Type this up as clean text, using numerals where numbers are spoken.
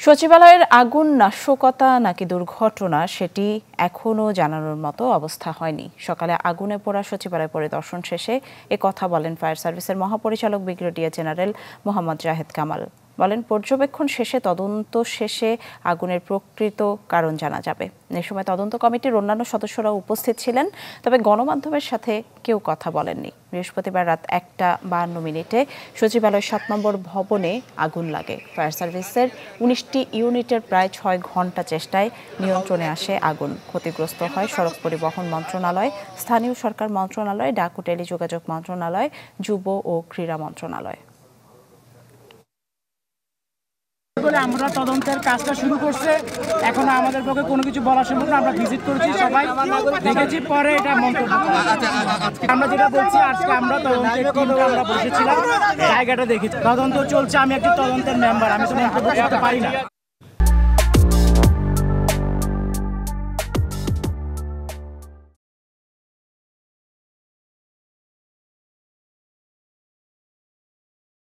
সচিবালয়ের আগুন নাশকতা নাকি দুর্ঘটনা সেটি এখনও জানানোর মতো অবস্থা হয়নি। সকালে আগুনে পোড়া সচিবালয় পরিদর্শন শেষে কথা বলেন ফায়ার সার্ভিসের মহাপরিচালক ব্রিগেডিয়ার জেনারেল মোহাম্মদ জাহেদ কামাল। বলেন, পর্যবেক্ষণ শেষে তদন্ত শেষে আগুনের প্রকৃত কারণ জানা যাবে। এ সময় তদন্ত কমিটির অন্যান্য সদস্যরাও উপস্থিত ছিলেন, তবে গণমাধ্যমের সাথে কেউ কথা বলেননি। বৃহস্পতিবার রাত 1:52 সচিবালয়ের 7 নম্বর ভবনে আগুন লাগে। ফায়ার সার্ভিসের 19টি ইউনিটের প্রায় 6 ঘন্টা চেষ্টায় নিয়ন্ত্রণে আসে আগুন। ক্ষতিগ্রস্ত হয় সড়ক পরিবহন মন্ত্রণালয়, স্থানীয় সরকার মন্ত্রণালয়, ডাক ও টেলিযোগাযোগ মন্ত্রণালয়, যুব ও ক্রীড়া মন্ত্রণালয়। আমরা তদন্তের কাজটা শুরু করছে, এখন আমাদের পক্ষে কোনো কিছু বলা সম্ভব না। আমরা ভিজিট করেছি, সবাই দেখেছি, পরে এটা মন্তব্য। আমরা যেটা বলছি, আজকে আমরা তদন্তের টিমটা আমরা বসেছিলাম, জায়গাটা দেখেছি, তদন্ত চলছে। আমি একটি তদন্তের মেম্বার, আমি তো মন্তব্য করতে পারি না।